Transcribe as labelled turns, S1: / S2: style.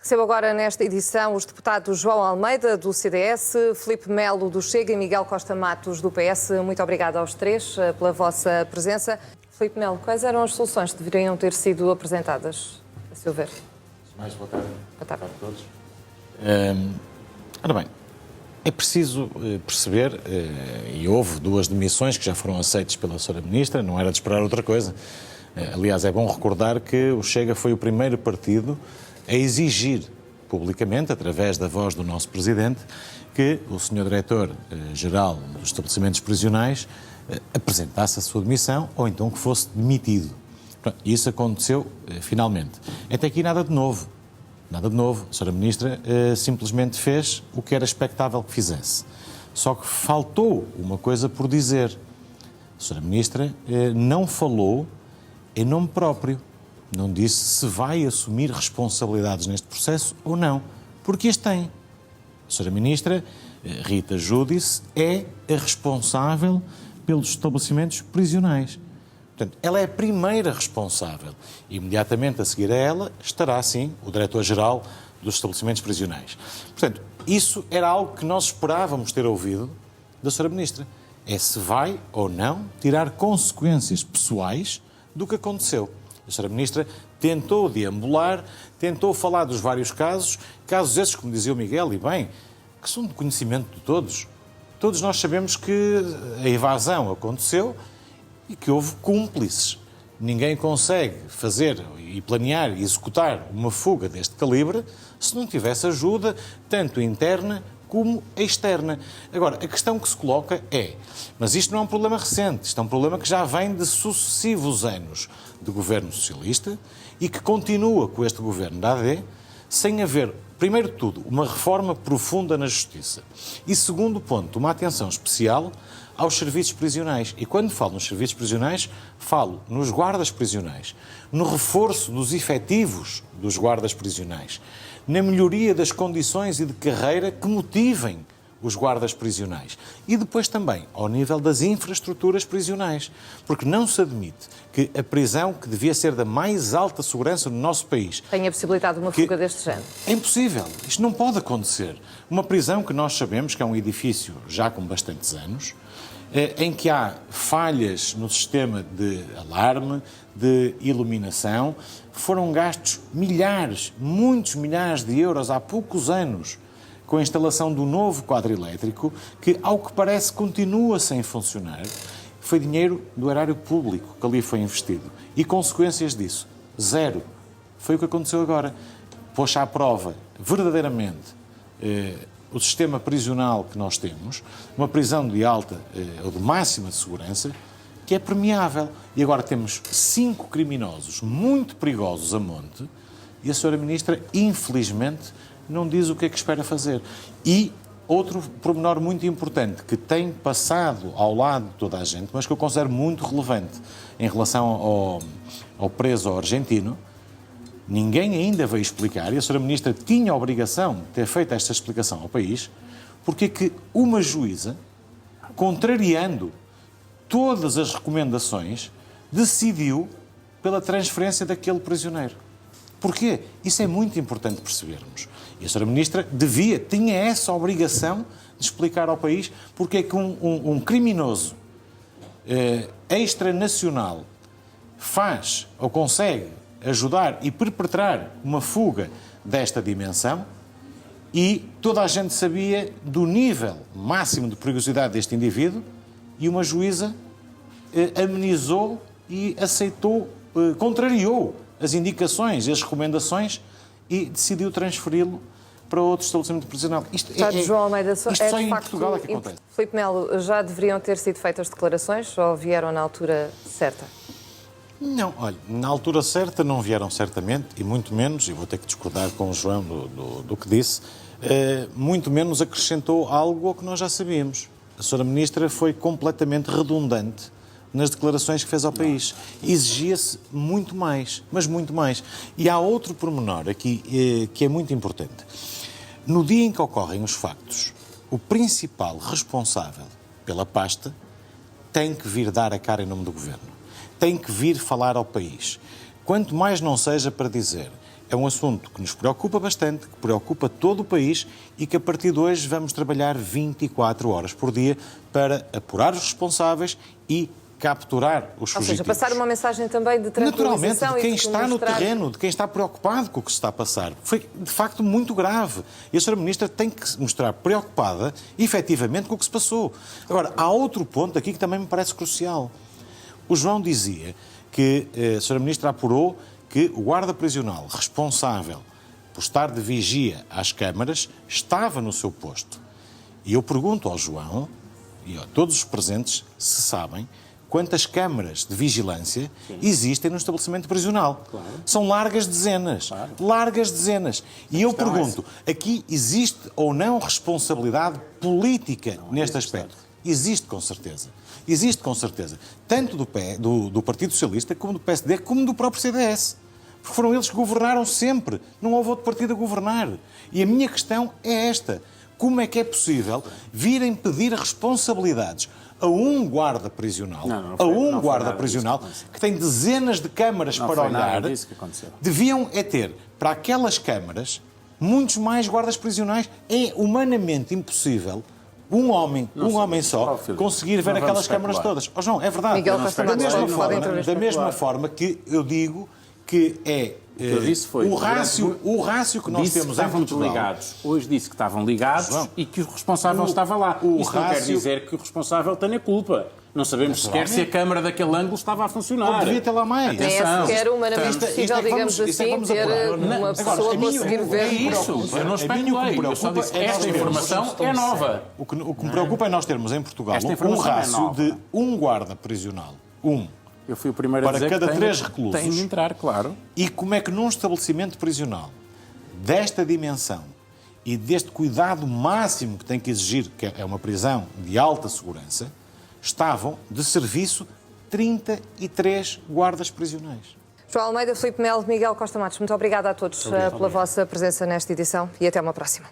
S1: Recebo agora nesta edição os deputados João Almeida, do CDS, Filipe Melo, do Chega e Miguel Costa Matos, do PS. Muito obrigada aos três pela vossa presença. Filipe Melo, quais eram as soluções que deveriam ter sido apresentadas, a seu ver?
S2: Mais boa tarde.
S1: Boa tarde.
S2: A todos. Ora bem, é preciso perceber, e houve duas demissões que já foram aceitas pela Sra. Ministra, não era de esperar outra coisa. Aliás, é bom recordar que o Chega foi o primeiro partido a exigir publicamente, através da voz do nosso Presidente, que o Sr. Diretor-Geral dos Estabelecimentos Prisionais apresentasse a sua demissão ou então que fosse demitido. Isso aconteceu finalmente. Até aqui nada de novo. Nada de novo. A Sra. Ministra simplesmente fez o que era expectável que fizesse. Só que faltou uma coisa por dizer. A Sra. Ministra não falou em nome próprio. Não disse se vai assumir responsabilidades neste processo ou não. Porque as tem. A Sra. Ministra, Rita Giudice, é a responsável pelos estabelecimentos prisionais. Portanto, ela é a primeira responsável. Imediatamente a seguir a ela estará, sim, o Diretor-Geral dos Estabelecimentos Prisionais. Portanto, isso era algo que nós esperávamos ter ouvido da Sra. Ministra. É se vai ou não tirar consequências pessoais do que aconteceu. A Sra. Ministra tentou deambular, tentou falar dos vários casos esses, como dizia o Miguel, e bem, que são de conhecimento de todos. Todos nós sabemos que a evasão aconteceu e que houve cúmplices. Ninguém consegue fazer e planear e executar uma fuga deste calibre se não tivesse ajuda, tanto interna como externa. Agora, a questão que se coloca é, mas isto não é um problema recente, isto é um problema que já vem de sucessivos anos de governo socialista e que continua com este governo da AD, sem haver, primeiro de tudo, uma reforma profunda na justiça e, segundo ponto, uma atenção especial aos serviços prisionais. E quando falo nos serviços prisionais, falo nos guardas prisionais, no reforço dos efetivos dos guardas prisionais, na melhoria das condições e de carreira que motivem os guardas prisionais. E depois também ao nível das infraestruturas prisionais. Porque não se admite que a prisão, que devia ser da mais alta segurança no nosso país,
S1: tenha possibilidade de uma fuga deste género.
S2: É impossível. Isto não pode acontecer. Uma prisão que nós sabemos que é um edifício já com bastantes anos, em que há falhas no sistema de alarme, de iluminação, foram gastos milhares, muitos milhares de euros há poucos anos com a instalação do novo quadro elétrico, que, ao que parece, continua sem funcionar. Foi dinheiro do erário público que ali foi investido. E consequências disso? Zero. Foi o que aconteceu agora. Pôs à prova, verdadeiramente, o sistema prisional que nós temos, uma prisão de alta ou de máxima segurança, que é permeável. E agora temos 5 criminosos muito perigosos a monte e a Sra. Ministra, infelizmente, não diz o que é que espera fazer. E outro pormenor muito importante que tem passado ao lado de toda a gente, mas que eu considero muito relevante em relação ao preso argentino, ninguém ainda veio explicar, e a Sra. Ministra tinha a obrigação de ter feito esta explicação ao país, porque é que uma juíza, contrariando todas as recomendações, decidiu pela transferência daquele prisioneiro. Porquê? Isso é muito importante percebermos. E a Sra. Ministra tinha essa obrigação de explicar ao país porque é que um criminoso extranacional faz ou consegue ajudar e perpetrar uma fuga desta dimensão e toda a gente sabia do nível máximo de perigosidade deste indivíduo e uma juíza amenizou e aceitou, contrariou as indicações e as recomendações e decidiu transferi-lo para outro estabelecimento prisional. Isto
S1: João Almeida,
S2: isto só em Portugal é que acontece.
S1: Filipe Melo, já deveriam ter sido feitas declarações ou vieram na altura certa?
S2: Não, olha, na altura certa não vieram certamente, e muito menos, e vou ter que discordar com o João do que disse, muito menos acrescentou algo ao que nós já sabíamos. A Sra. Ministra foi completamente redundante nas declarações que fez ao país. Exigia-se muito mais, mas muito mais. E há outro pormenor aqui que é muito importante. No dia em que ocorrem os factos, o principal responsável pela pasta tem que vir dar a cara em nome do Governo. Tem que vir falar ao país. Quanto mais não seja para dizer é um assunto que nos preocupa bastante, que preocupa todo o país e que a partir de hoje vamos trabalhar 24 horas por dia para apurar os responsáveis e capturar os fugitivos.
S1: Ou seja, passar uma mensagem também de
S2: Naturalmente,
S1: tranquilização
S2: de quem
S1: e de
S2: está no
S1: mostrar...
S2: terreno, de quem está preocupado com o que se está a passar. Foi, de facto, muito grave. E a Sra. Ministra tem que se mostrar preocupada, efetivamente, com o que se passou. Agora, há outro ponto aqui que também me parece crucial. O João dizia que a Sra. Ministra apurou que o guarda prisional responsável por estar de vigia às câmaras estava no seu posto. E eu pergunto ao João e a todos os presentes se sabem quantas câmaras de vigilância existem no estabelecimento prisional.
S3: Claro.
S2: São largas dezenas.
S3: Claro.
S2: Largas dezenas. E eu pergunto, aqui existe ou não responsabilidade política neste aspecto? Existe, com certeza. Existe, com certeza. Tanto do Partido Socialista, como do PSD, como do próprio CDS. Porque foram eles que governaram sempre. Não houve outro partido a governar. E a minha questão é esta. Como é que é possível virem pedir responsabilidades a um guarda prisional, que tem dezenas de câmaras para olhar, deviam ter para aquelas câmaras muitos mais guardas prisionais. É humanamente impossível um homem só conseguir ver aquelas câmaras todas. Oh, João, é verdade.
S1: Miguel Costa Matos,
S2: da mesma forma que eu digo que é o rácio que nós temos em Portugal.
S3: Ligados. Hoje disse que estavam ligados, João, e que o responsável estava lá. Isso não quer dizer que o responsável tenha culpa. Não sabemos sequer se a câmara daquele ângulo estava a funcionar.
S2: Ou devia ter lá mais.
S1: Nem é sequer humanamente possível, digamos assim, ter uma pessoa conseguir ver.
S3: É isso, eu não especulei. Eu só disse que esta informação é nova.
S2: O que me preocupa é nós termos em Portugal um rácio de um guarda prisional.
S3: Eu fui o primeiro
S2: para
S3: a dizer
S2: cada
S3: que
S2: 3 reclusos.
S3: Tem de entrar, claro.
S2: E como é que num estabelecimento prisional desta dimensão e deste cuidado máximo que tem que exigir, que é uma prisão de alta segurança, estavam de serviço 33 guardas prisionais.
S1: João Almeida, Filipe Melo, Miguel Costa Matos, muito obrigada a todos pela vossa presença nesta edição e até uma próxima.